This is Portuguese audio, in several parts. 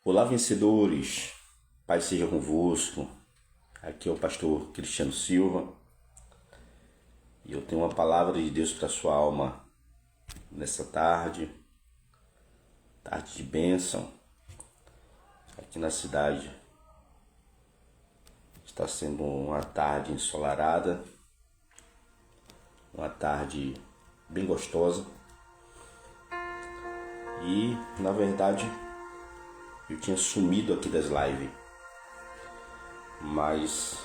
Olá, vencedores! Paz seja convosco. Aqui é o pastor Cristiano Silva e eu tenho uma palavra de Deus para sua alma nessa tarde de bênção. Aqui na cidade está sendo uma tarde ensolarada, uma tarde bem gostosa e, na verdade, eu tinha sumido aqui das lives, mas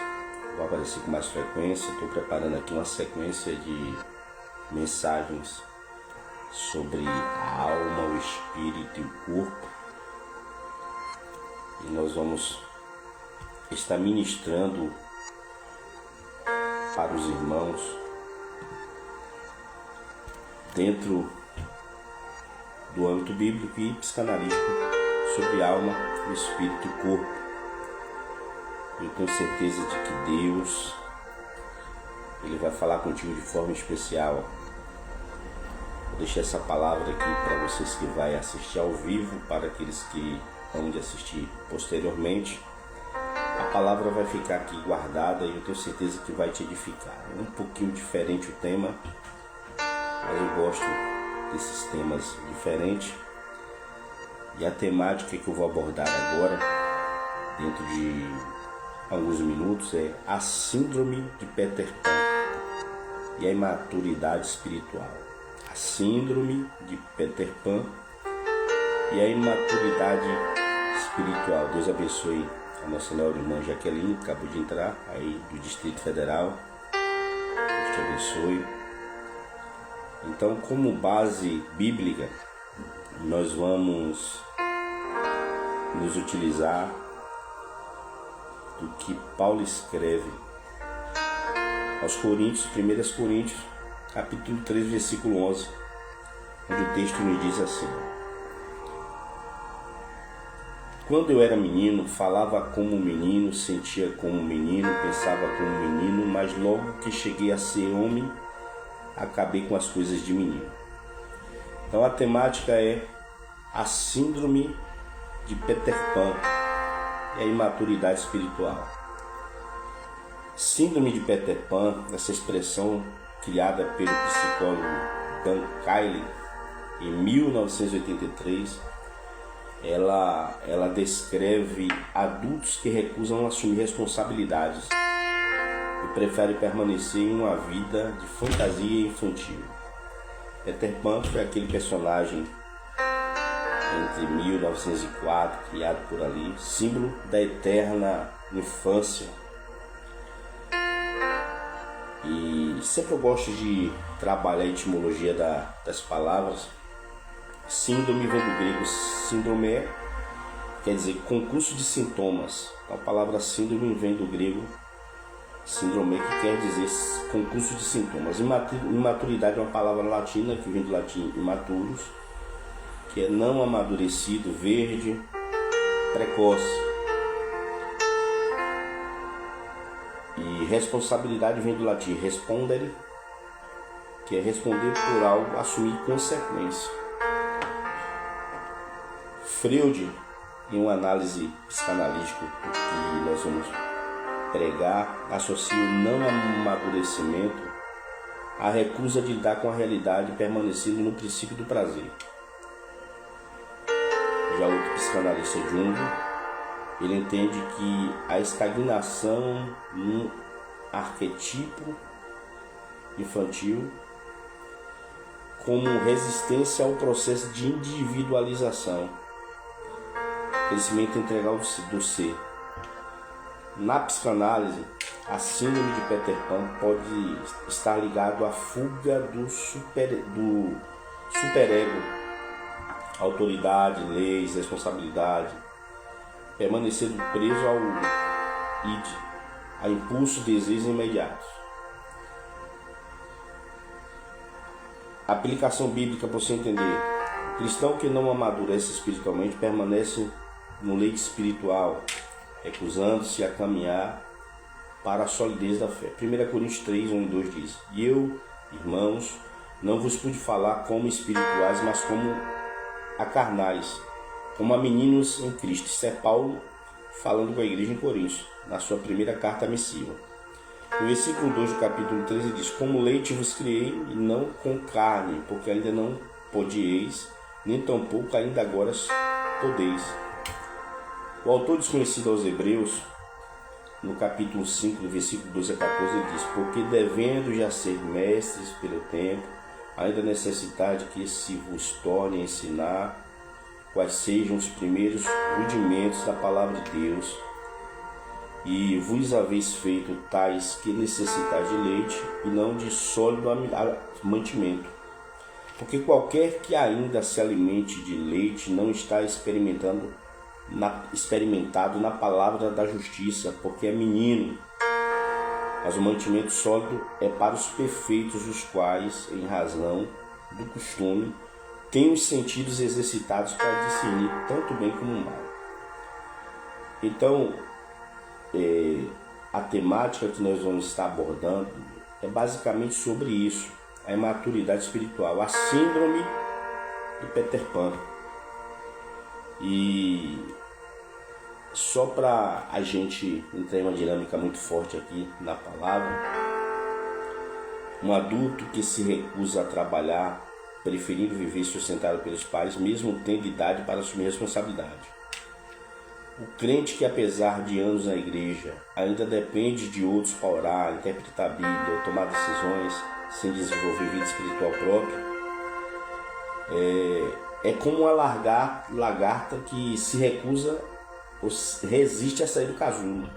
vou aparecer com mais frequência. Estou preparando aqui uma sequência de mensagens sobre a alma, o espírito e o corpo, e nós vamos estar ministrando para os irmãos dentro do âmbito bíblico e psicanalítico sobre a alma, o espírito e o corpo. Eu tenho certeza de que Deus Ele vai falar contigo de forma especial. Vou deixar essa palavra aqui para vocês que vai assistir ao vivo, para aqueles que vão de assistir posteriormente. A palavra vai ficar aqui guardada e eu tenho certeza que vai te edificar. É um pouquinho diferente o tema, mas eu gosto desses temas diferentes. E a temática que eu vou abordar agora, dentro de alguns minutos, é a síndrome de Peter Pan e a imaturidade espiritual. A síndrome de Peter Pan e a imaturidade espiritual. Deus abençoe a nossa nova irmã Jaqueline, que acabou de entrar aí do Distrito Federal. Deus te abençoe. Então, como base bíblica, nós vamos nos utilizar do que Paulo escreve aos Coríntios, 1 Coríntios, capítulo 3, versículo 11, onde o texto nos diz assim: quando eu era menino, falava como menino, sentia como menino, pensava como menino, mas logo que cheguei a ser homem, acabei com as coisas de menino. Então a temática é a síndrome de Peter Pan e a imaturidade espiritual. Síndrome de Peter Pan, essa expressão criada pelo psicólogo Dan Carlin em 1983, ela descreve adultos que recusam assumir responsabilidades e preferem permanecer em uma vida de fantasia infantil. Peter Pan foi aquele personagem entre 1904, criado por ali, símbolo da eterna infância. E sempre eu gosto de trabalhar a etimologia das palavras. Síndrome vem do grego síndrome, quer dizer concurso de sintomas. A palavra síndrome vem do grego síndrome, que quer dizer concurso de sintomas. Imaturidade é uma palavra latina que vem do latim imaturus, que é não amadurecido, verde, precoce. E responsabilidade vem do latim respondere, que é responder por algo, assumir consequência. Freud, em uma análise psicanalítica que nós vamos pregar, associa o não amadurecimento à recusa de lidar com a realidade, permanecendo no princípio do prazer. Já outro psicanalista, Jung, ele entende que a estagnação num arquetipo infantil como resistência ao processo de individualização, crescimento integral do ser. Na psicanálise, a síndrome de Peter Pan pode estar ligado à fuga do superego, autoridade, leis, responsabilidade, permanecendo preso ao id, a impulsos, desejos imediatos. A aplicação bíblica para você entender: o cristão que não amadurece espiritualmente permanece no leite espiritual, recusando-se a caminhar para a solidez da fé. 1 Coríntios 3, 1 e 2 diz: e eu, irmãos, não vos pude falar como espirituais, mas como a carnais, como a meninos em Cristo. Isso é Paulo falando com a igreja em Coríntios, na sua primeira carta missiva. No versículo 2 do capítulo 13 diz: como leite vos criei, e não com carne, porque ainda não podieis, nem tampouco ainda agora podeis. O autor desconhecido aos Hebreus, no capítulo 5, do versículo 12 a 14, ele diz: porque devendo já ser mestres pelo tempo, ainda necessidade que se vos torne a ensinar quais sejam os primeiros rudimentos da palavra de Deus, e vos haveis feito tais que necessitais de leite e não de sólido mantimento. Porque qualquer que ainda se alimente de leite não está experimentado na palavra da justiça, porque é menino. Mas o mantimento sólido é para os perfeitos, os quais, em razão do costume, têm os sentidos exercitados para discernir tanto bem como o mal. Então, a temática que nós vamos estar abordando é basicamente sobre isso, a imaturidade espiritual, a síndrome de Peter Pan. E só para a gente entrar em uma dinâmica muito forte aqui na palavra, um adulto que se recusa a trabalhar, preferindo viver sustentado pelos pais, mesmo tendo idade para assumir responsabilidade. O crente que, apesar de anos na igreja, ainda depende de outros para orar, interpretar a Bíblia ou tomar decisões sem desenvolver vida espiritual própria, é como uma lagarta que se recusa ou resiste a sair do casulo.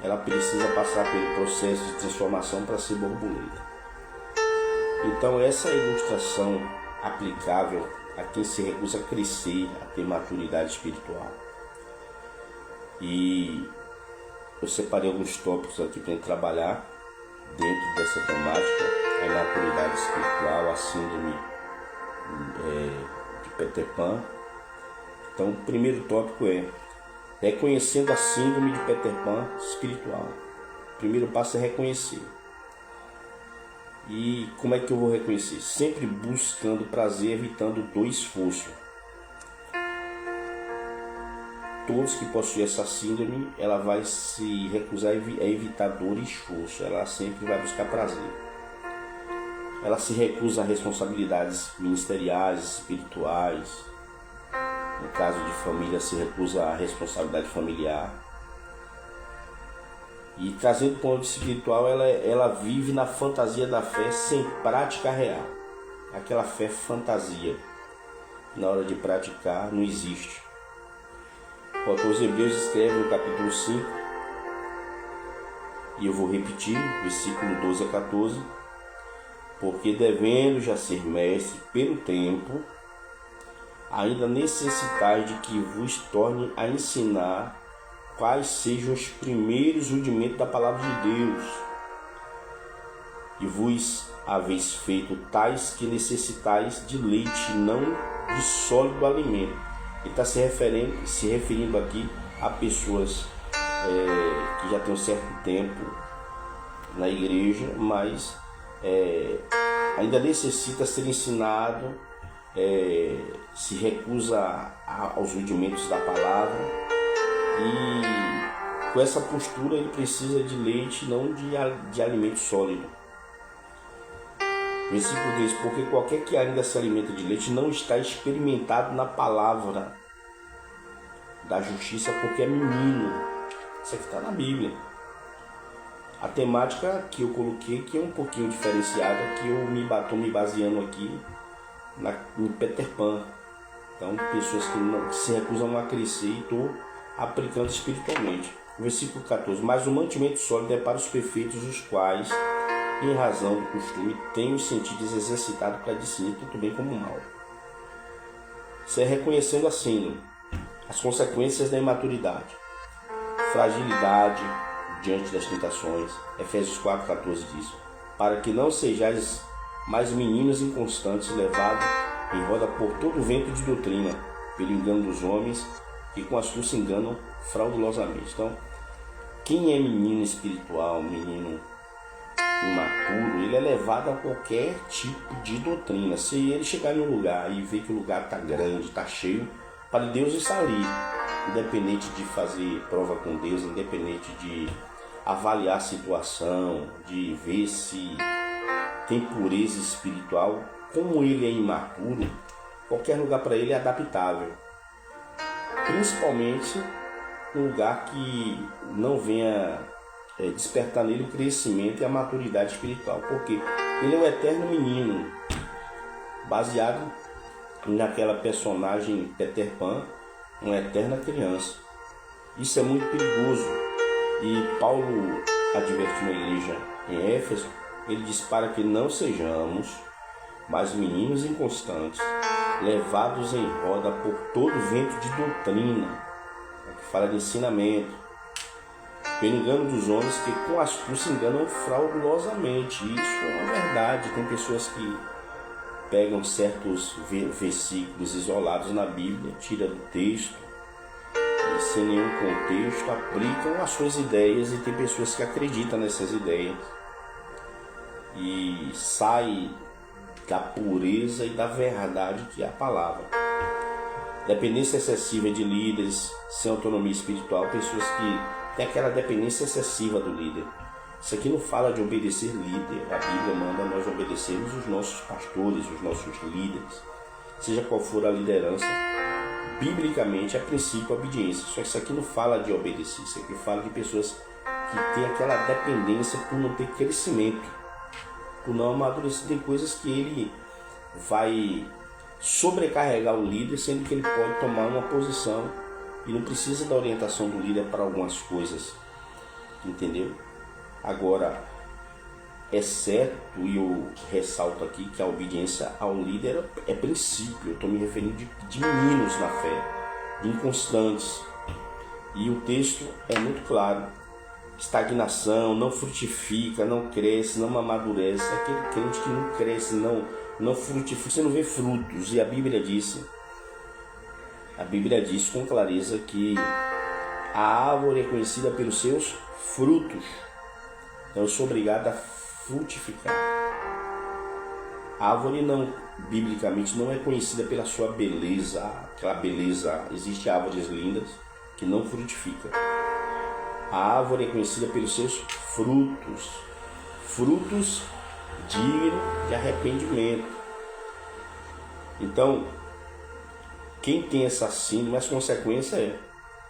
Ela precisa passar pelo processo de transformação para ser borboleta. Então essa é a ilustração aplicável a quem se recusa a crescer, a ter maturidade espiritual. E eu separei alguns tópicos aqui para a gente trabalhar dentro dessa temática: a imaturidade espiritual, a síndrome de Peter Pan. Então o primeiro tópico é reconhecendo a síndrome de Peter Pan espiritual. O primeiro passo é reconhecer. E como é que eu vou reconhecer? Sempre buscando prazer, evitando do esforço. Todos que possuem essa síndrome, ela vai se recusar a evitar dor e esforço. Ela sempre vai buscar prazer. Ela se recusa a responsabilidades ministeriais, espirituais. No caso de família, se recusa a responsabilidade familiar. E trazendo para o âmbito espiritual, ela vive na fantasia da fé sem prática real. Aquela fé fantasia, na hora de praticar, não existe. O autor aos Hebreus escreve no capítulo 5, e eu vou repetir, versículo 12 a 14: porque devendo já ser mestre pelo tempo, ainda necessitais de que vos torne a ensinar quais sejam os primeiros rudimentos da palavra de Deus, e vos haveis feito tais que necessitais de leite, não de sólido alimento. Ele está se referindo aqui a pessoas que já têm um certo tempo na igreja, mas ainda necessita ser ensinado, se recusa aos rudimentos da palavra, e com essa postura ele precisa de leite, não de alimento sólido. Versículo 10: porque qualquer que ainda se alimenta de leite não está experimentado na palavra da justiça, porque é menino. Isso aqui está na Bíblia. A temática que eu coloquei, que é um pouquinho diferenciada, que eu estou me baseando aqui em Peter Pan. Então, pessoas que se recusam a crescer, e estou aplicando espiritualmente. Versículo 14: mas o mantimento sólido é para os perfeitos, os quais, em razão do costume, têm os sentidos exercitados para discernir tanto bem como o mal. Isso é reconhecendo a síndrome, as consequências da imaturidade, fragilidade diante das tentações. Efésios 4,14 diz: para que não sejais mais meninos inconstantes, levados em roda por todo vento de doutrina, pelo engano dos homens, que com astúcia enganam fraudulosamente. Então, quem é menino espiritual, menino imaturo, ele é levado a qualquer tipo de doutrina. Se ele chegar em um lugar e ver que o lugar está grande, está cheio, Para Deus está ali, independente de fazer prova com Deus, independente de avaliar a situação, de ver se tem pureza espiritual. Como ele é imaturo, qualquer lugar para ele é adaptável, principalmente um lugar que não venha despertar nele o crescimento e a maturidade espiritual, porque ele é um eterno menino, baseado naquela personagem Peter Pan, uma eterna criança. Isso é muito perigoso, e Paulo, advertindo a igreja em Éfeso, ele diz para que não sejamos mais meninos inconstantes, levados em roda por todo vento de doutrina, que fala de ensinamento, pelo engano dos homens que com astúcia enganam fraudulosamente. Isso é uma verdade. Tem pessoas que pegam certos versículos isolados na Bíblia, tiram do texto e sem nenhum contexto aplicam as suas ideias, e tem pessoas que acreditam nessas ideias e saem da pureza e da verdade que é a palavra. Dependência excessiva de líderes, sem autonomia espiritual, pessoas que têm aquela dependência excessiva do líder. Isso aqui não fala de obedecer líder. A Bíblia manda nós obedecermos os nossos pastores, os nossos líderes, seja qual for a liderança. Biblicamente, a princípio, a obediência. Só que isso aqui não fala de obedecer. Isso aqui fala de pessoas que têm aquela dependência por não ter crescimento, por não amadurecer. Tem coisas que ele vai sobrecarregar o líder, sendo que ele pode tomar uma posição e não precisa da orientação do líder para algumas coisas, entendeu? Agora, é certo, e eu ressalto aqui, que a obediência ao líder é princípio. Eu estou me referindo de meninos na fé, de inconstantes, e o texto é muito claro: estagnação, não frutifica, não cresce, não amadurece. É aquele crente que não cresce, não frutifica, você não vê frutos. E a Bíblia diz com clareza que a árvore é conhecida pelos seus frutos. Então eu sou obrigado a frutificar. A árvore não, biblicamente, não é conhecida pela sua beleza, aquela beleza. Existem árvores lindas que não frutificam. A árvore é conhecida pelos seus frutos, frutos dignos de arrependimento. Então, quem tem essa síndrome, as consequências é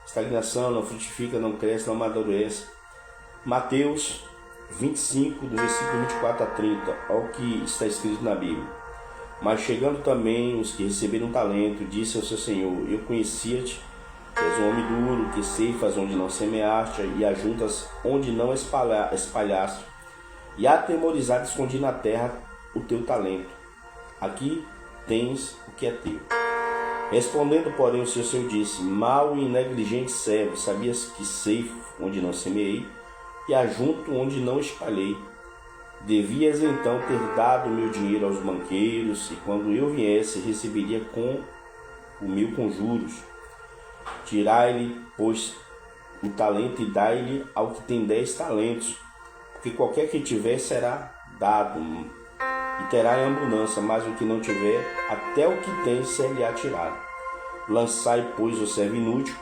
estagnação, não frutifica, não cresce, não amadurece. Mateus 25, do versículo 24 a 30, olha o que está escrito na Bíblia. Mas chegando também os que receberam talento, disse ao seu senhor: eu conhecia-te, que és um homem duro, que ceifas onde não semeaste, e ajuntas onde não espalhaste, e atemorizado escondi na terra o teu talento. Aqui tens o que é teu. Respondendo, porém, o seu senhor disse: mau e negligente servo, sabias que ceifo onde não semeei, e ajunto onde não espalhei. Devias então ter dado o meu dinheiro aos banqueiros, e quando eu viesse, receberia com o meu com juros. Tirai-lhe, pois, o talento e dai-lhe ao que tem 10 talentos, porque qualquer que tiver será dado, e terá em abundância, mas o que não tiver, até o que tem ser-lhe-á tirado. Lançai, pois, o servo inútil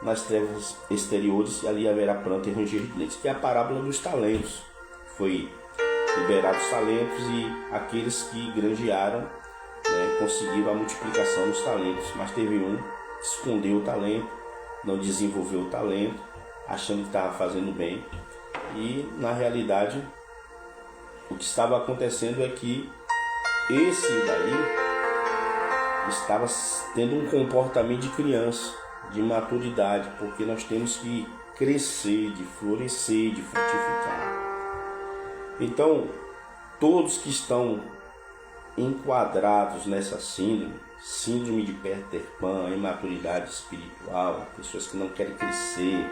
nas trevas exteriores, e ali haverá pranto e ranger de dentes. Que é a parábola dos talentos. Foi liberados os talentos, e aqueles que granjearam, conseguiram a multiplicação dos talentos. Mas teve um que escondeu o talento, não desenvolveu o talento, achando que estava fazendo bem. E na realidade, o que estava acontecendo é que esse daí estava tendo um comportamento de criança, de maturidade, porque nós temos que crescer, de florescer, de frutificar. Então, todos que estão enquadrados nessa síndrome de Peter Pan, imaturidade espiritual, pessoas que não querem crescer,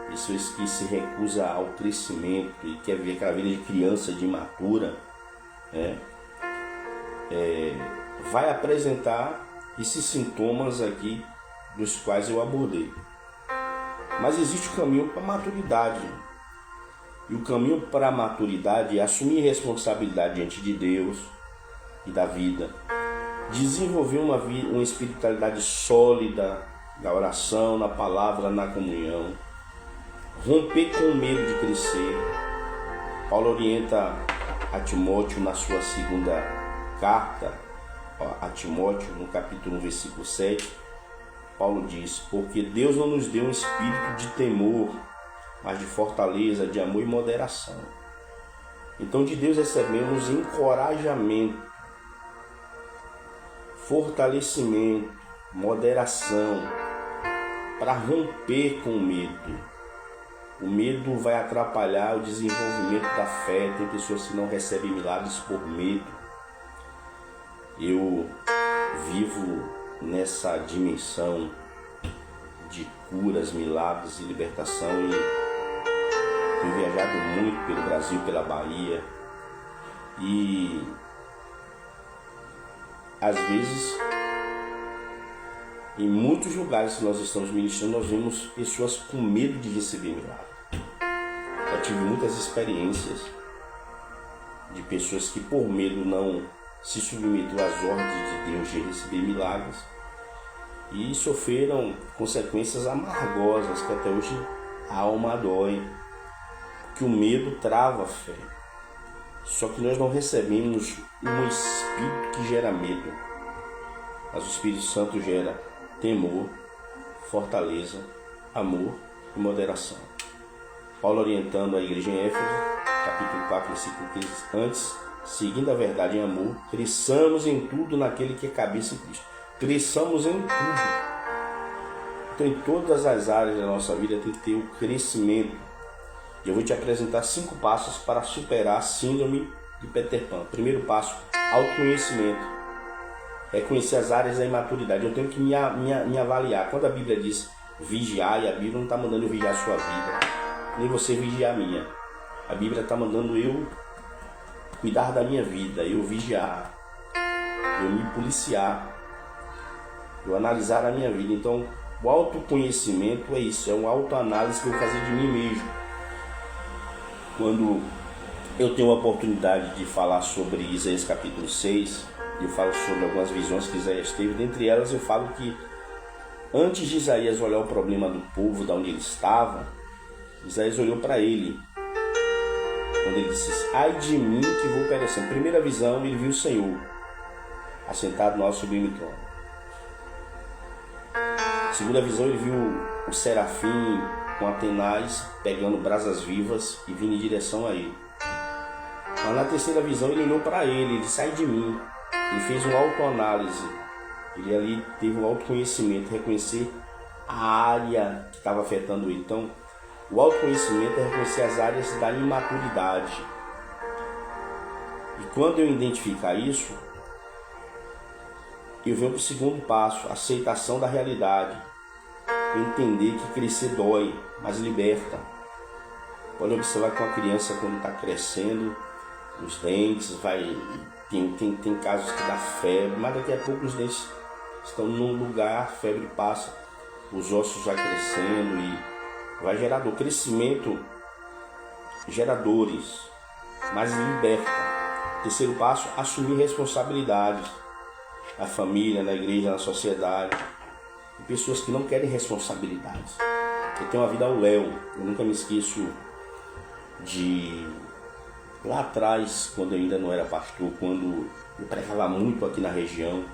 pessoas que se recusam ao crescimento e querem ver aquela vida de criança, de imatura, vai apresentar esses sintomas aqui dos quais eu abordei. Mas existe o caminho para a maturidade. E o caminho para a maturidade é assumir responsabilidade diante de Deus e da vida. desenvolver uma espiritualidade sólida na oração, na palavra, na comunhão, romper com o medo de crescer. Paulo orienta a Timóteo na sua segunda carta a Timóteo, no capítulo 1, versículo 7, Paulo diz: porque Deus não nos deu um espírito de temor, mas de fortaleza, de amor e moderação. Então de Deus recebemos encorajamento, fortalecimento, moderação, para romper com o medo. O medo vai atrapalhar o desenvolvimento da fé. Tem pessoas que não recebem milagres por medo. Eu vivo nessa dimensão de curas, milagres e libertação e tenho viajado muito pelo Brasil, pela Bahia, e às vezes em muitos lugares que nós estamos ministrando, nós vemos pessoas com medo de receber milagre. Eu tive muitas experiências de pessoas que por medo não se submeteu às ordens de Deus de receber milagres e sofreram consequências amargosas que até hoje a alma dói, porque o medo trava a fé. Só que nós não recebemos um espírito que gera medo, mas o Espírito Santo gera temor, fortaleza, amor e moderação. Paulo orientando a igreja em Éfeso, capítulo 4, versículo 15, antes, seguindo a verdade em amor, cresçamos em tudo naquele que é cabeça em Cristo. Cresçamos em tudo. Então, em todas as áreas da nossa vida tem que ter o crescimento. E eu vou te apresentar 5 passos para superar a síndrome de Peter Pan. Primeiro passo, autoconhecimento. Reconhecer as áreas da imaturidade. Eu tenho que me avaliar. Quando a Bíblia diz vigiar, e a Bíblia não está mandando eu vigiar a sua vida, nem você vigiar a minha. A Bíblia está mandando eu cuidar da minha vida, eu vigiar, eu me policiar, eu analisar a minha vida. Então, o autoconhecimento é isso, é uma autoanálise que eu vou fazer de mim mesmo. Quando eu tenho a oportunidade de falar sobre Isaías capítulo 6, eu falo sobre algumas visões que Isaías teve. Dentre elas eu falo que antes de Isaías olhar o problema do povo, de onde ele estava, Isaías olhou para ele, quando ele disse: ai de mim que vou perecer. Primeira visão, ele viu o Senhor assentado no alto sublime trono. Segunda visão, ele viu o serafim com Atenais pegando brasas vivas e vindo em direção a ele. Mas na terceira visão, ele olhou para ele disse: ai de mim. Ele fez uma autoanálise, ele ali teve um autoconhecimento, reconhecer a área que estava afetando ele. Então, o autoconhecimento é reconhecer as áreas da imaturidade. E quando eu identificar isso, eu venho para o segundo passo, aceitação da realidade. Entender que crescer dói, mas liberta. Pode observar que uma criança, quando está crescendo, os dentes, tem casos que dá febre, mas daqui a pouco os dentes estão num lugar, a febre passa, os ossos vai crescendo e vai gerar dor. Crescimento gera dores, mas liberta. Terceiro passo, assumir responsabilidades na família, na igreja, na sociedade. Tem pessoas que não querem responsabilidades. Eu tenho uma vida ao léu. Eu nunca me esqueço de lá atrás, quando eu ainda não era pastor, quando eu pregava muito aqui na região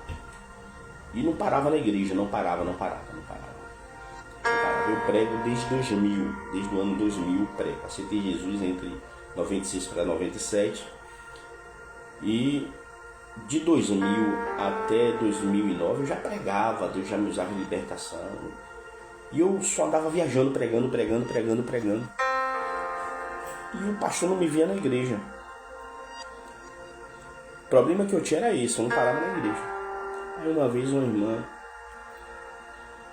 e não parava na igreja, não parava. Eu prego desde 2000, desde o ano 2000 eu prego. Aceitei Jesus entre 96 para 97 e de 2000 até 2009 eu já pregava, Deus já me usava em libertação e eu só andava viajando, pregando. E o pastor não me via na igreja. O problema que eu tinha era esse, eu não parava na igreja. Aí uma vez uma irmã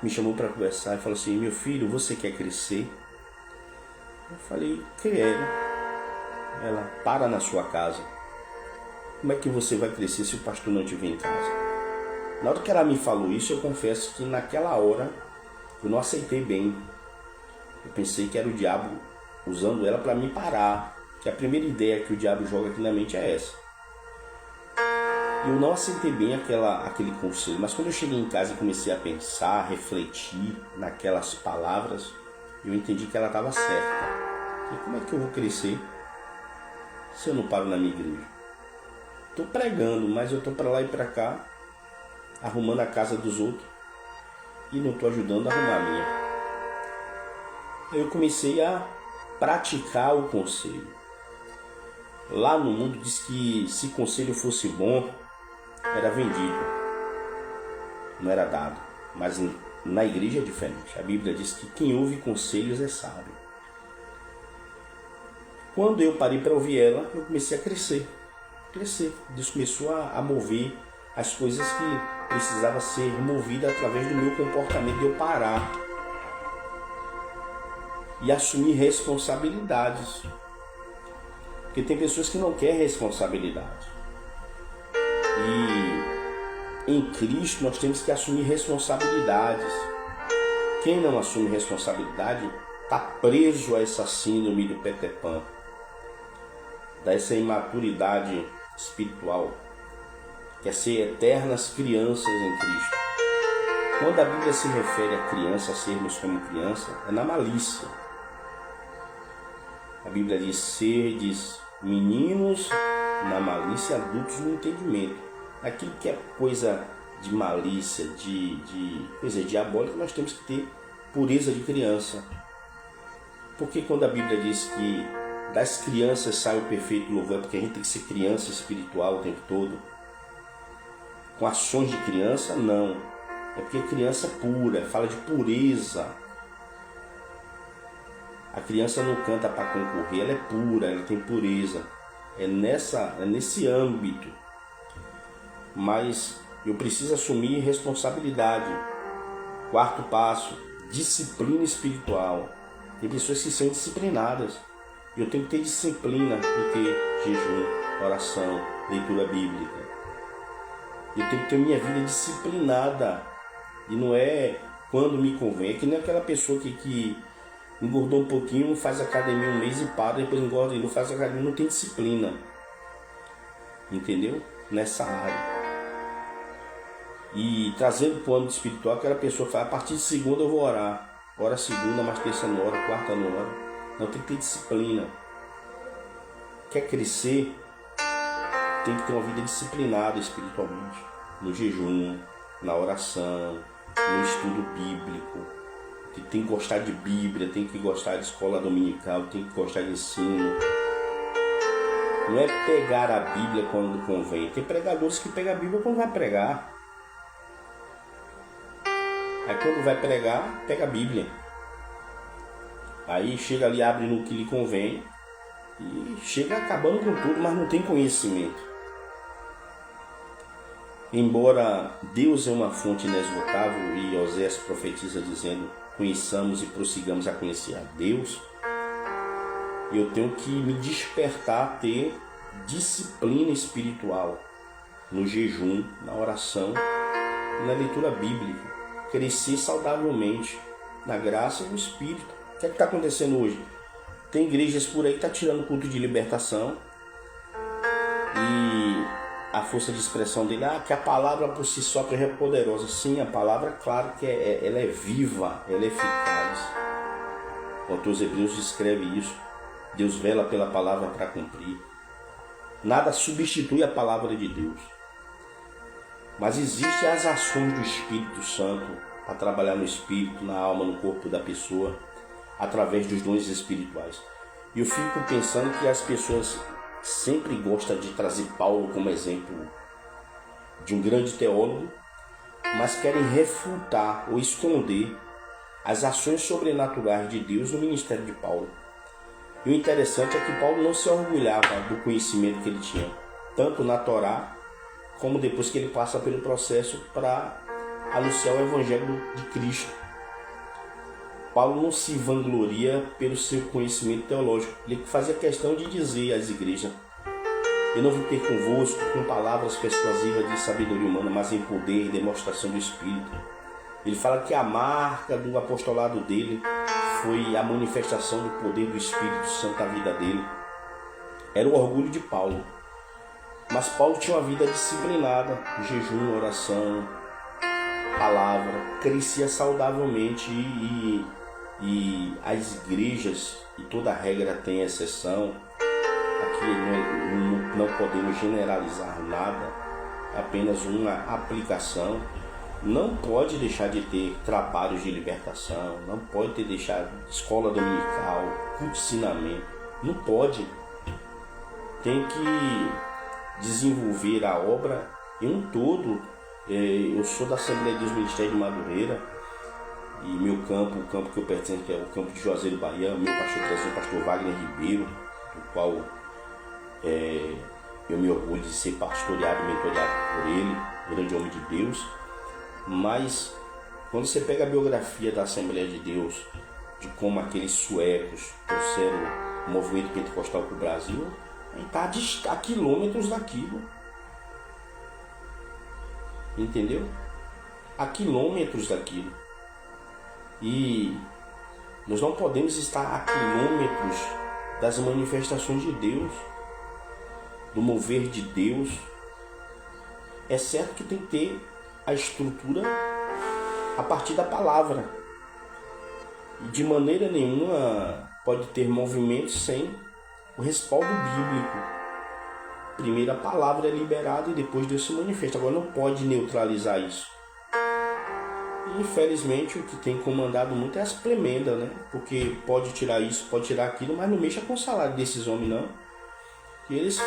me chamou para conversar e falou assim: meu filho, você quer crescer? Eu falei: quero. Ela: para na sua casa. Como é que você vai crescer se o pastor não estiver em casa? Na hora que ela me falou isso, eu confesso que naquela hora eu não aceitei bem. Eu pensei que era o diabo usando ela para me parar. Que a primeira ideia que o diabo joga aqui na mente é essa. Eu não aceitei bem aquele conselho, mas quando eu cheguei em casa e comecei a pensar, a refletir naquelas palavras, eu entendi que ela estava certa. E como é que eu vou crescer se eu não paro na minha igreja? Estou pregando, mas eu estou para lá e para cá, arrumando a casa dos outros e não estou ajudando a arrumar a minha. Aí eu comecei a praticar o conselho. Lá no mundo diz que se conselho fosse bom, era vendido, não era dado. Mas na igreja é diferente. A Bíblia diz que quem ouve conselhos é sábio. Quando eu parei para ouvir ela, eu comecei a crescer. Deus começou a mover as coisas que precisavam ser removidas através do meu comportamento, de eu parar e assumir responsabilidades. Porque tem pessoas que não querem responsabilidade. E em Cristo nós temos que assumir responsabilidades. Quem não assume responsabilidade está preso a essa síndrome do Peter Pan, dessa imaturidade espiritual, que é ser eternas crianças em Cristo. Quando a Bíblia se refere a criança, a sermos como criança, é na malícia. A Bíblia diz: serdes meninos na malícia, adultos no entendimento. Aquilo que é coisa de malícia, de coisa diabólica, nós temos que ter pureza de criança. Porque quando a Bíblia diz que das crianças sai o perfeito louvor, é porque a gente tem que ser criança espiritual o tempo todo. Com ações de criança, não. É porque a criança é pura, fala de pureza. A criança não canta para concorrer, ela é pura, ela tem pureza. É nesse âmbito. Mas eu preciso assumir responsabilidade. Quarto passo, disciplina espiritual. Tem pessoas que são disciplinadas. Eu tenho que ter disciplina em ter jejum, oração, leitura bíblica. Eu tenho que ter minha vida disciplinada. E não é quando me convém. É que nem aquela pessoa que engordou um pouquinho, faz academia um mês e para, depois engorda e não faz academia, não tem disciplina. Entendeu? Nessa área. E trazendo para o âmbito espiritual, aquela pessoa fala: a partir de segunda eu vou orar. Ora segunda, mas terça não ora, quarta não ora. Não, tem que ter disciplina. Quer crescer, tem que ter uma vida disciplinada espiritualmente. No jejum, na oração, no estudo bíblico. Tem que gostar de Bíblia, tem que gostar de escola dominical, tem que gostar de ensino. Não é pegar a Bíblia quando convém. Tem pregadores que pegam a Bíblia quando vai pregar. Aí quando vai pregar, pega a Bíblia. Aí chega ali, abre no que lhe convém e chega acabando com tudo, mas não tem conhecimento. Embora Deus é uma fonte inesgotável e Oséias profetiza dizendo: conheçamos e prossigamos a conhecer a Deus, eu tenho que me despertar a ter disciplina espiritual no jejum, na oração, na leitura bíblica. Crescer saudavelmente na graça e no Espírito. O que é que está acontecendo hoje? Tem igrejas por aí que estão tirando o culto de libertação e a força de expressão dele, que a palavra por si só é poderosa. Sim, a palavra, claro que ela é viva, ela é eficaz. O autor dos Hebreus descreve isso. Deus vela pela palavra para cumprir. Nada substitui a palavra de Deus. Mas existem as ações do Espírito Santo para trabalhar no espírito, na alma, no corpo da pessoa, através dos dons espirituais. E eu fico pensando que as pessoas sempre gostam de trazer Paulo como exemplo de um grande teólogo, mas querem refutar ou esconder as ações sobrenaturais de Deus no ministério de Paulo. E o interessante é que Paulo não se orgulhava do conhecimento que ele tinha, tanto na Torá, como depois que ele passa pelo processo para anunciar o Evangelho de Cristo. Paulo não se vangloria pelo seu conhecimento teológico. Ele fazia questão de dizer às igrejas: eu não vim ter convosco com palavras persuasivas de sabedoria humana, mas em poder e demonstração do Espírito. Ele fala que a marca do apostolado dele foi a manifestação do poder do Espírito Santo na vida dele. Era o orgulho de Paulo. Mas Paulo tinha uma vida disciplinada, jejum, oração, palavra, crescia saudavelmente e as igrejas, e toda regra tem exceção, aqui não podemos generalizar nada, apenas uma aplicação. Não pode deixar de ter trabalhos de libertação, não pode ter deixado escola dominical, culto de ensinamento, não pode. Tem que desenvolver a obra em um todo. Eu sou da Assembleia de Deus Ministério de Madureira, e meu campo, o campo que eu pertenço, que é o campo de Juazeiro, Bahia, meu pastor é o pastor Wagner Ribeiro, do qual eu me orgulho de ser pastoreado, mentoreado por ele, grande homem de Deus. Mas quando você pega a biografia da Assembleia de Deus, de como aqueles suecos trouxeram o movimento pentecostal para o Brasil, está a quilômetros daquilo. Entendeu? A quilômetros daquilo. E nós não podemos estar a quilômetros das manifestações de Deus, do mover de Deus. É certo que tem que ter a estrutura a partir da palavra. E de maneira nenhuma pode ter movimento sem o respaldo bíblico. Primeiro a palavra é liberada e depois Deus se manifesta. Agora não pode neutralizar isso. E, infelizmente o que tem comandado muito é as premendas, né? Porque pode tirar isso, pode tirar aquilo, mas não mexa com o salário desses homens não. Que eles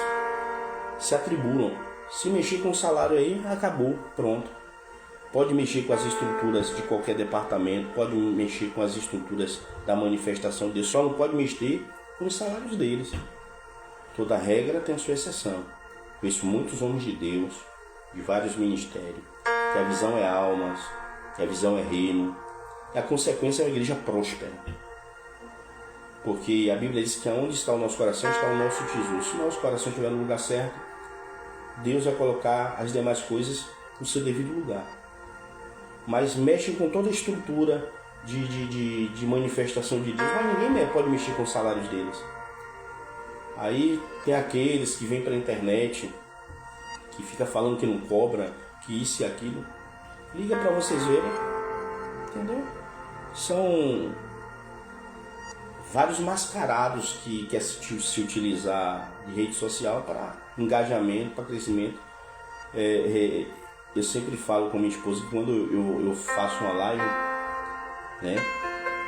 se atribulam. Se mexer com o salário aí, acabou, pronto. Pode mexer com as estruturas de qualquer departamento, pode mexer com as estruturas da manifestação deles, só não pode mexer com os salários deles. Toda regra tem a sua exceção. Conheço muitos homens de Deus, de vários ministérios, que a visão é almas, que a visão é reino, e a consequência é uma igreja próspera. Porque a Bíblia diz que onde está o nosso coração está o nosso tesouro. Se o nosso coração estiver no lugar certo, Deus vai colocar as demais coisas no seu devido lugar. Mas mexem com toda a estrutura de manifestação de Deus, mas ninguém pode mexer com os salários deles. Aí tem aqueles que vêm para a internet, que fica falando que não cobra, que isso e aquilo. Liga para vocês verem, entendeu? São vários mascarados que quer se utilizar de rede social para engajamento, para crescimento. Eu sempre falo com minha esposa que quando eu faço uma live, né?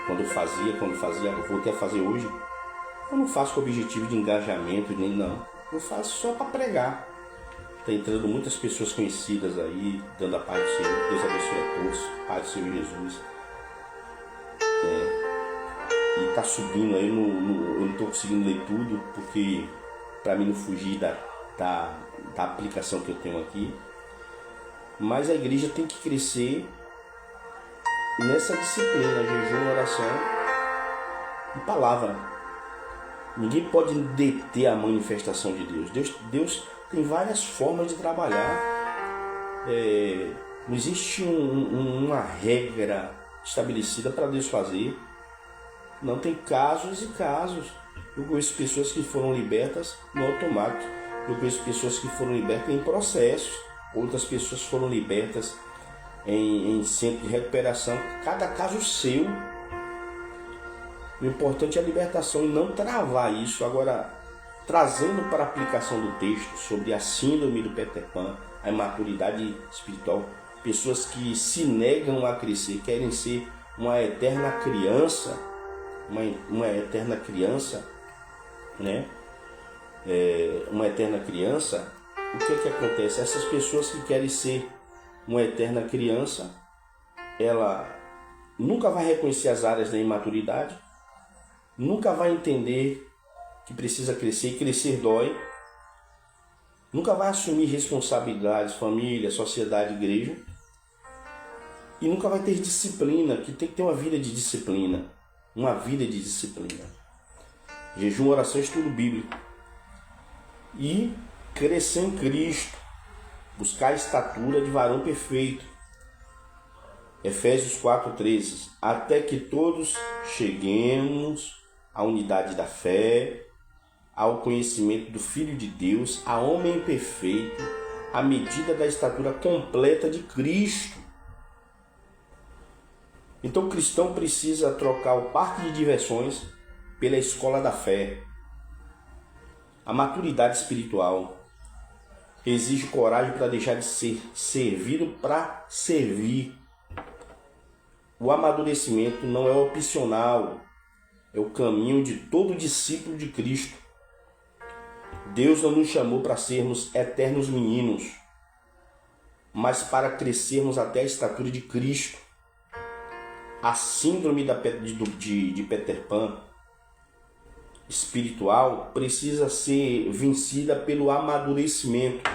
Quando fazia, eu voltei a fazer hoje, eu não faço com o objetivo de engajamento, nem não. Eu faço só para pregar. Está entrando muitas pessoas conhecidas aí, dando a paz do Senhor. Deus abençoe a todos. Paz do Senhor Jesus. E está subindo aí, eu não estou conseguindo ler tudo, porque para mim não fugir da aplicação que eu tenho aqui. Mas a igreja tem que crescer nessa disciplina, jejum, oração e palavra. Ninguém pode deter a manifestação de Deus. Deus tem várias formas de trabalhar. Não existe uma regra estabelecida para Deus fazer. Não, tem casos e casos. Eu conheço pessoas que foram libertas no automático. Eu conheço pessoas que foram libertas em processos. Outras pessoas foram libertas em centro de recuperação. Cada caso seu. O importante é a libertação e não travar isso. Agora, trazendo para a aplicação do texto sobre a síndrome do Peter Pan, a imaturidade espiritual, pessoas que se negam a crescer, querem ser uma eterna criança, uma eterna criança, né? Uma eterna criança. O que acontece? Essas pessoas que querem ser uma eterna criança, ela nunca vai reconhecer as áreas da imaturidade, nunca vai entender que precisa crescer, e crescer dói, nunca vai assumir responsabilidades, família, sociedade, igreja, e nunca vai ter disciplina, que tem que ter uma vida de disciplina, Jejum, oração, estudo bíblico. E crescer em Cristo, buscar a estatura de varão perfeito. Efésios 4:13, até que todos cheguemos à unidade da fé, ao conhecimento do Filho de Deus, a homem perfeito, à medida da estatura completa de Cristo. Então o cristão precisa trocar o parque de diversões pela escola da fé. A maturidade espiritual exige coragem para deixar de ser servido para servir. O amadurecimento não é opcional, é o caminho de todo discípulo de Cristo. Deus não nos chamou para sermos eternos meninos, mas para crescermos até a estatura de Cristo. A síndrome de Peter Pan espiritual precisa ser vencida pelo amadurecimento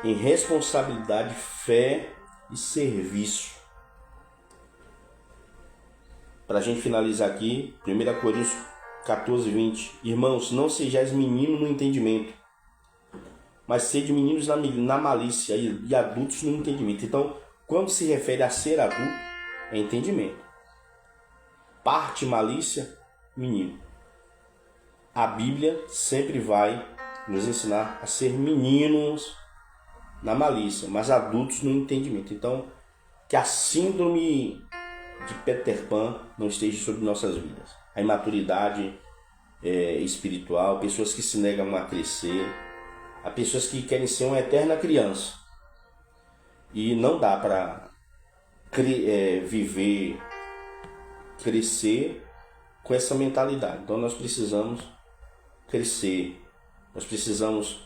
em responsabilidade, fé e serviço. Para a gente finalizar aqui, 1 Coríntios 14, 20. Irmãos, não sejais meninos no entendimento, mas sede meninos na malícia e adultos no entendimento. Então, quando se refere a ser adulto, é entendimento. Parte malícia, menino. A Bíblia sempre vai nos ensinar a ser meninos na malícia, mas adultos no entendimento. Então, que a síndrome de Peter Pan não esteja sobre nossas vidas. A imaturidade espiritual, pessoas que se negam a crescer, há pessoas que querem ser uma eterna criança. E não dá para viver, crescer com essa mentalidade. Então nós precisamos crescer, nós precisamos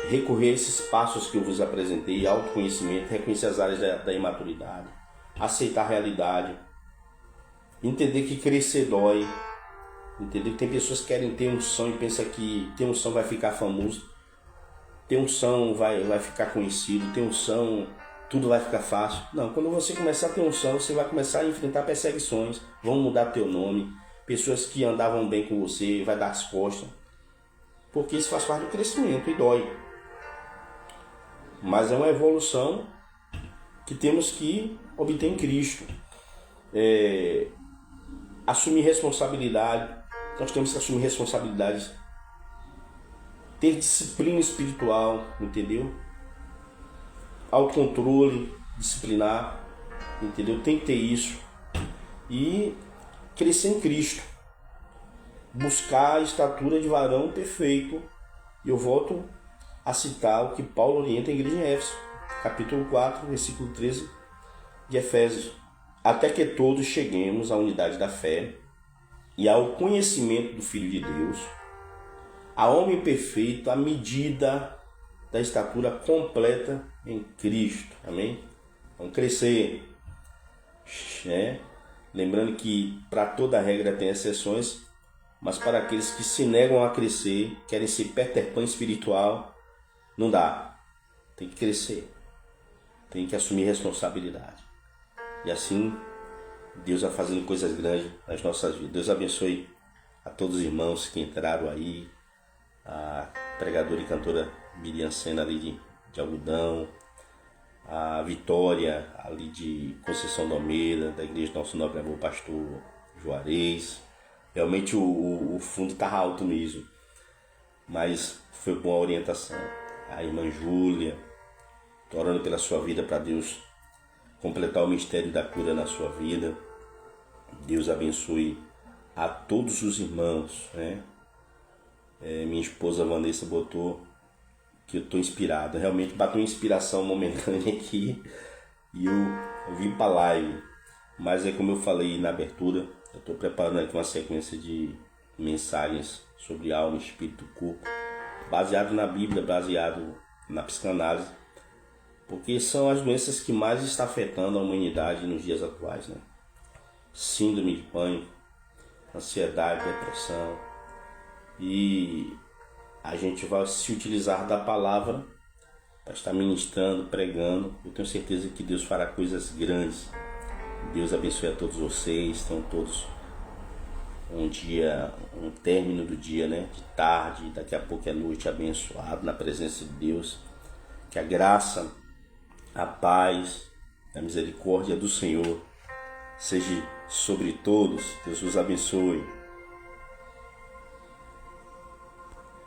recorrer a esses passos que eu vos apresentei: autoconhecimento, reconhecer as áreas da imaturidade, aceitar a realidade, entender que crescer dói, entender que tem pessoas que querem ter unção e pensam que ter unção vai ficar famoso, ter unção vai ficar conhecido, ter unção tudo vai ficar fácil. Não, quando você começar a ter unção, você vai começar a enfrentar perseguições, vão mudar teu nome, pessoas que andavam bem com você vai dar as costas, porque isso faz parte do crescimento e dói. Mas é uma evolução que temos que obter em Cristo. Assumir responsabilidade, nós temos que assumir responsabilidades, ter disciplina espiritual, entendeu? Autocontrole, disciplinar, entendeu? Tem que ter isso. E crescer em Cristo, buscar a estatura de varão perfeito. E eu volto a citar o que Paulo orienta a igreja em Éfeso, capítulo 4, versículo 13 de Efésios: até que todos cheguemos à unidade da fé e ao conhecimento do Filho de Deus, a homem perfeito, à medida da estatura completa em Cristo. Amém? Vamos crescer. Lembrando que para toda regra tem exceções, mas para aqueles que se negam a crescer, querem ser Peter Pan espiritual, não dá. Tem que crescer. Tem que assumir responsabilidade. E assim, Deus vai fazendo coisas grandes nas nossas vidas. Deus abençoe a todos os irmãos que entraram aí. A pregadora e cantora Miriam Sena ali de Algodão. A Vitória ali de Conceição do Almeida, da Igreja Nosso Nobre Amor Pastor Juarez. Realmente o fundo estava alto mesmo, mas foi boa a orientação. A irmã Júlia, estou orando pela sua vida para Deus completar o mistério da cura na sua vida. Deus abençoe a todos os irmãos, né? Minha esposa Vanessa botou que eu estou inspirado. Realmente bateu uma inspiração momentânea aqui e eu vim para a live. Mas como eu falei na abertura, eu estou preparando aqui uma sequência de mensagens sobre alma, espírito e corpo, baseado na Bíblia, baseado na psicanálise, porque são as doenças que mais estão afetando a humanidade nos dias atuais, né? Síndrome de pânico, ansiedade, depressão. E a gente vai se utilizar da palavra para estar ministrando, pregando. Eu tenho certeza que Deus fará coisas grandes. Deus abençoe a todos vocês. Tenham todos um término do dia, né? De tarde, daqui a pouco é noite, abençoado na presença de Deus. Que a graça, a paz, a misericórdia do Senhor seja sobre todos. Deus os abençoe.